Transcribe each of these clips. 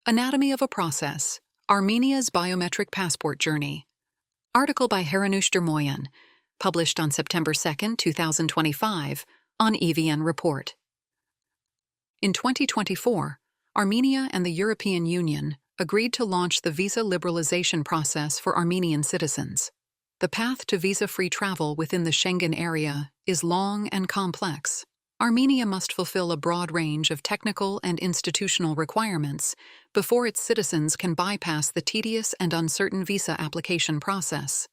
Anatomy of a Process, Armenia's Biometric Passport Journey. Article by Haranush Dermoyan, published on September 2, 2025, on EVN Report. In 2024, Armenia and the European Union agreed to launch the visa liberalization process for Armenian citizens. The path to visa-free travel within the Schengen area is long and complex. Armenia must fulfill a broad range of technical and institutional requirements before its citizens can bypass the tedious and uncertain visa application process.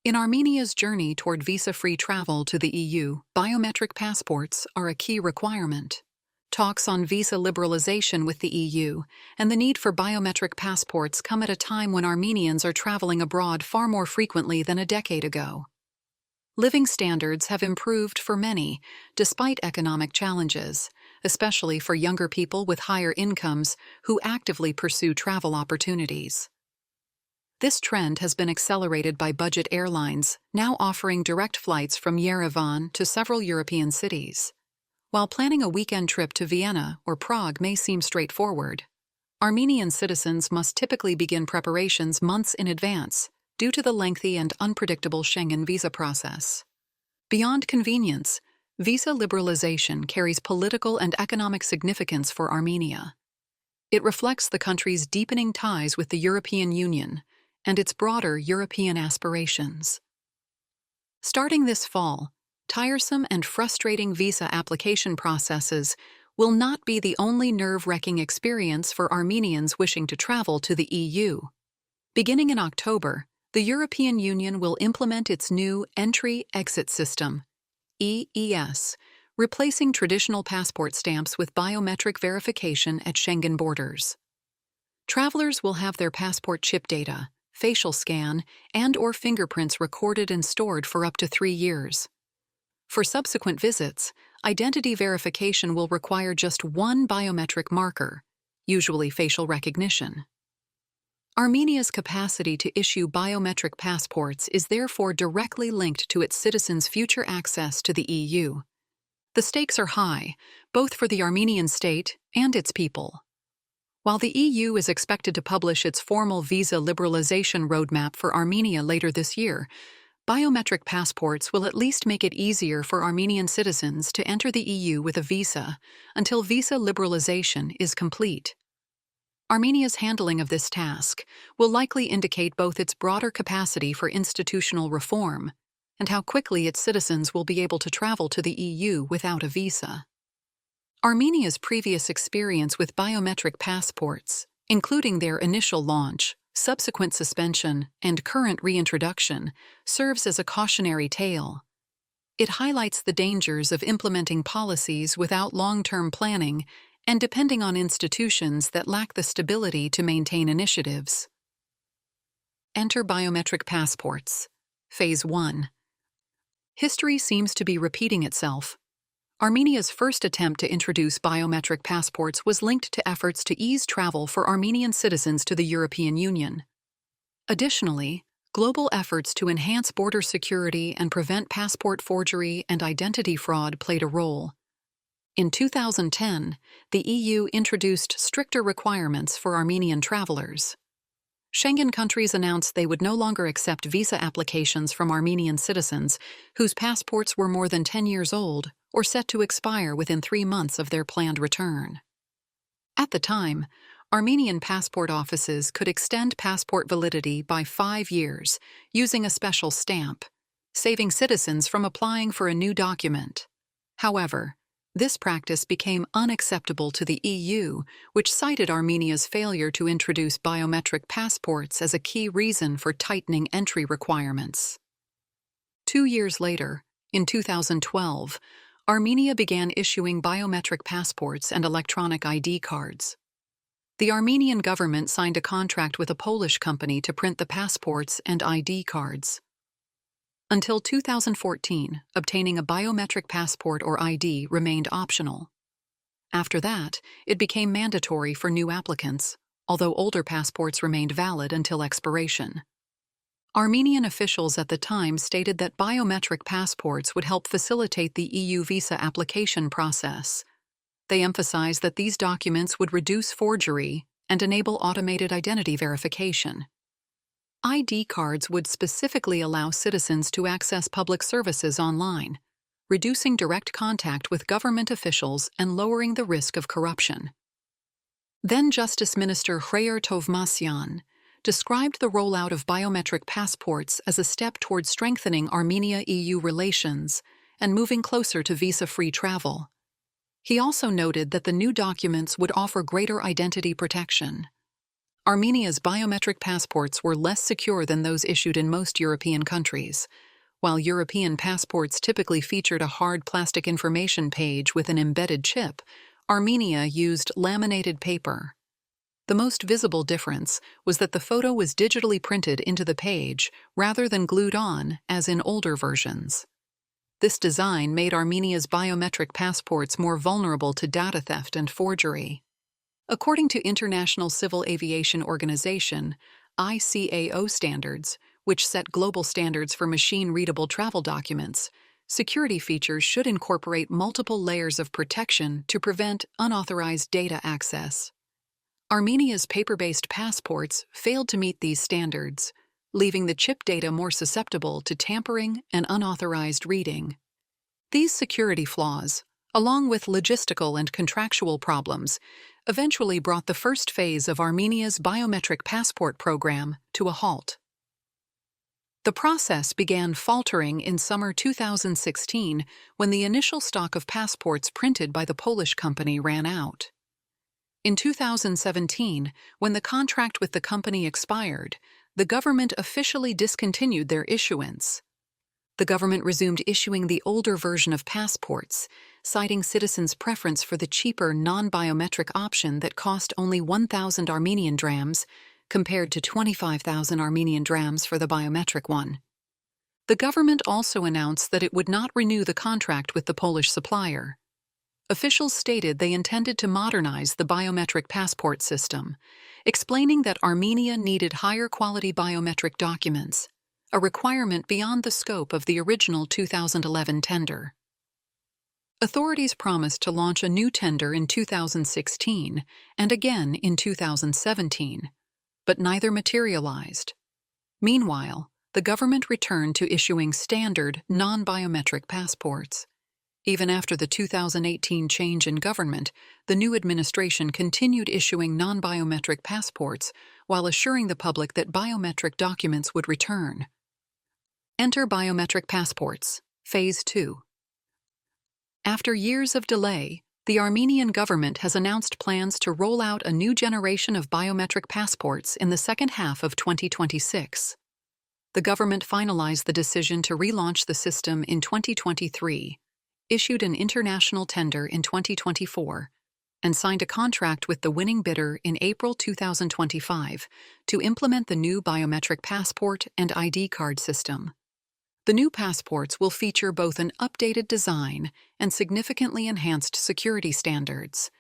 In Armenia's journey toward visa-free travel to the EU, biometric passports are a key requirement. Talks on visa liberalization with the EU and the need for biometric passports come at a time when Armenians are traveling abroad far more frequently than a decade ago. Living standards have improved for many, despite economic challenges, especially for younger people with higher incomes who actively pursue travel opportunities. This trend has been accelerated by budget airlines, now offering direct flights from Yerevan to several European cities. While planning a weekend trip to Vienna or Prague may seem straightforward, Armenian citizens must typically begin preparations months in advance due to the lengthy and unpredictable Schengen visa process. Beyond convenience, visa liberalization carries political and economic significance for Armenia. It reflects the country's deepening ties with the European Union and its broader European aspirations. Starting this fall, tiresome and frustrating visa application processes will not be the only nerve-wracking experience for Armenians wishing to travel to the EU. Beginning in October, the European Union will implement its new Entry-Exit System, EES, replacing traditional passport stamps with biometric verification at Schengen borders. Travelers will have their passport chip data, facial scan, and/or fingerprints recorded and stored for up to 3 years. For subsequent visits, identity verification will require just one biometric marker, usually facial recognition. Armenia's capacity to issue biometric passports is therefore directly linked to its citizens' future access to the EU. The stakes are high, both for the Armenian state and its people. While the EU is expected to publish its formal visa liberalization roadmap for Armenia later this year, biometric passports will at least make it easier for Armenian citizens to enter the EU with a visa until visa liberalization is complete. Armenia's handling of this task will likely indicate both its broader capacity for institutional reform and how quickly its citizens will be able to travel to the EU without a visa. Armenia's previous experience with biometric passports, including their initial launch, subsequent suspension, and current reintroduction, serves as a cautionary tale. It highlights the dangers of implementing policies without long-term planning and depending on institutions that lack the stability to maintain initiatives. Enter biometric passports. Phase 1. History seems to be repeating itself. Armenia's first attempt to introduce biometric passports was linked to efforts to ease travel for Armenian citizens to the European Union. Additionally, global efforts to enhance border security and prevent passport forgery and identity fraud played a role. In 2010, the EU introduced stricter requirements for Armenian travelers. Schengen countries announced they would no longer accept visa applications from Armenian citizens whose passports were more than 10 years old or set to expire within 3 months of their planned return. At the time, Armenian passport offices could extend passport validity by 5 years using a special stamp, saving citizens from applying for a new document. However, this practice became unacceptable to the EU, which cited Armenia's failure to introduce biometric passports as a key reason for tightening entry requirements. 2 years later, in 2012, Armenia began issuing biometric passports and electronic ID cards. The Armenian government signed a contract with a Polish company to print the passports and ID cards. Until 2014, obtaining a biometric passport or ID remained optional. After that, it became mandatory for new applicants, although older passports remained valid until expiration. Armenian officials at the time stated that biometric passports would help facilitate the EU visa application process. They emphasized that these documents would reduce forgery and enable automated identity verification. ID cards would specifically allow citizens to access public services online, reducing direct contact with government officials and lowering the risk of corruption. Then Justice Minister Hreyer Tovmasyan described the rollout of biometric passports as a step toward strengthening Armenia-EU relations and moving closer to visa-free travel. He also noted that the new documents would offer greater identity protection. Armenia's biometric passports were less secure than those issued in most European countries. While European passports typically featured a hard plastic information page with an embedded chip, Armenia used laminated paper. The most visible difference was that the photo was digitally printed into the page rather than glued on, as in older versions. This design made Armenia's biometric passports more vulnerable to data theft and forgery. According to International Civil Aviation Organization, ICAO standards, which set global standards for machine-readable travel documents, security features should incorporate multiple layers of protection to prevent unauthorized data access. Armenia's paper-based passports failed to meet these standards, leaving the chip data more susceptible to tampering and unauthorized reading. These security flaws, along with logistical and contractual problems, eventually brought the first phase of Armenia's biometric passport program to a halt. The process began faltering in summer 2016 when the initial stock of passports printed by the Polish company ran out. In 2017, when the contract with the company expired, the government officially discontinued their issuance. The government resumed issuing the older version of passports, citing citizens' preference for the cheaper non-biometric option that cost only 1,000 Armenian drams compared to 25,000 Armenian drams for the biometric one. The government also announced that it would not renew the contract with the Polish supplier. Officials stated they intended to modernize the biometric passport system, explaining that Armenia needed higher-quality biometric documents, a requirement beyond the scope of the original 2011 tender. Authorities promised to launch a new tender in 2016 and again in 2017, but neither materialized. Meanwhile, the government returned to issuing standard, non-biometric passports. Even after the 2018 change in government, the new administration continued issuing non-biometric passports while assuring the public that biometric documents would return. Enter biometric passports, Phase 2. After years of delay, the Armenian government has announced plans to roll out a new generation of biometric passports in the second half of 2026. The government finalized the decision to relaunch the system in 2023, issued an international tender in 2024, and signed a contract with the winning bidder in April 2025 to implement the new biometric passport and ID card system. The new passports will feature both an updated design and significantly enhanced security standards.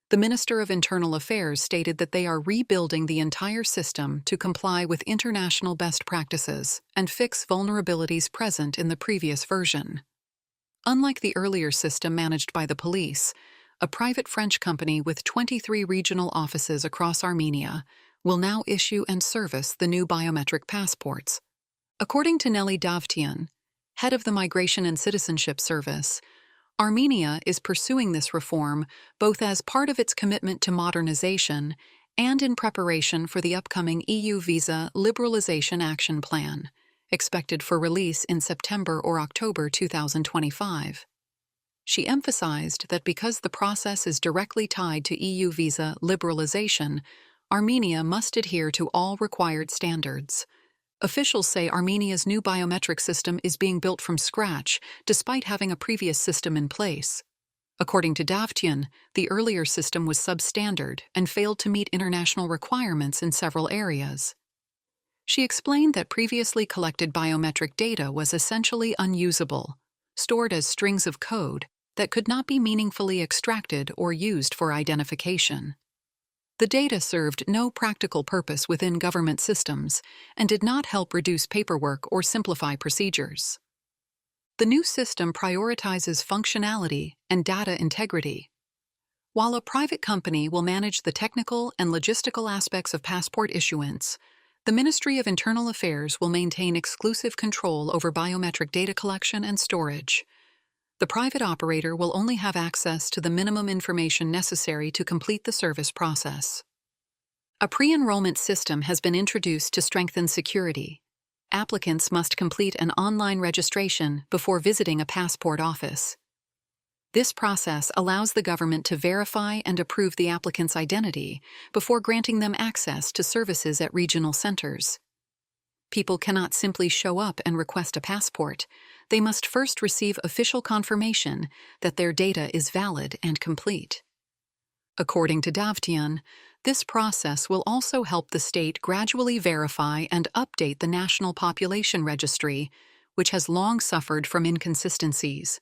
The Minister of Internal Affairs stated that they are rebuilding the entire system to comply with international best practices and fix vulnerabilities present in the previous version. Unlike the earlier system managed by the police, a private French company with 23 regional offices across Armenia will now issue and service the new biometric passports. According to Nelly Davtyan, head of the Migration and Citizenship Service, Armenia is pursuing this reform both as part of its commitment to modernization and in preparation for the upcoming EU visa liberalization action plan, expected for release in September or October 2025. She emphasized that because the process is directly tied to EU visa liberalization, Armenia must adhere to all required standards. Officials say Armenia's new biometric system is being built from scratch, despite having a previous system in place. According to Davtyan, the earlier system was substandard and failed to meet international requirements in several areas. She explained that previously collected biometric data was essentially unusable, stored as strings of code that could not be meaningfully extracted or used for identification. The data served no practical purpose within government systems and did not help reduce paperwork or simplify procedures. The new system prioritizes functionality and data integrity. While a private company will manage the technical and logistical aspects of passport issuance, the Ministry of Internal Affairs will maintain exclusive control over biometric data collection and storage. The private operator will only have access to the minimum information necessary to complete the service process. A pre-enrollment system has been introduced to strengthen security. Applicants must complete an online registration before visiting a passport office. This process allows the government to verify and approve the applicant's identity before granting them access to services at regional centers. People cannot simply show up and request a passport. They must first receive official confirmation that their data is valid and complete. According to Davtian, this process will also help the state gradually verify and update the National Population Registry, which has long suffered from inconsistencies.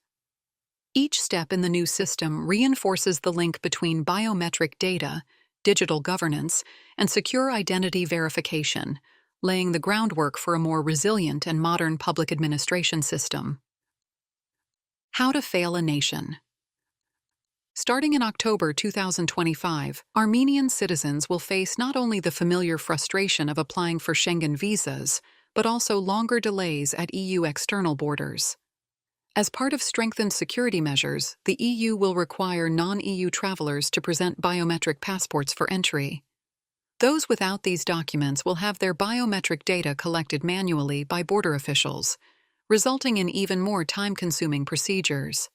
Each step in the new system reinforces the link between biometric data, digital governance, and secure identity verification, laying the groundwork for a more resilient and modern public administration system. How to fail a nation. Starting in October 2025, Armenian citizens will face not only the familiar frustration of applying for Schengen visas, but also longer delays at EU external borders. As part of strengthened security measures, the EU will require non-EU travelers to present biometric passports for entry. Those without these documents will have their biometric data collected manually by border officials, resulting in even more time-consuming procedures.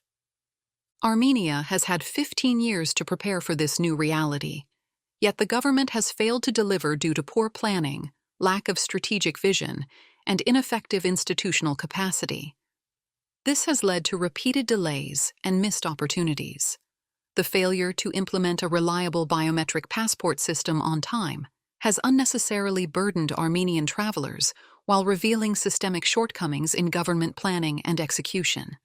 Armenia has had 15 years to prepare for this new reality, yet the government has failed to deliver due to poor planning, lack of strategic vision, and ineffective institutional capacity. This has led to repeated delays and missed opportunities. The failure to implement a reliable biometric passport system on time has unnecessarily burdened Armenian travelers while revealing systemic shortcomings in government planning and execution.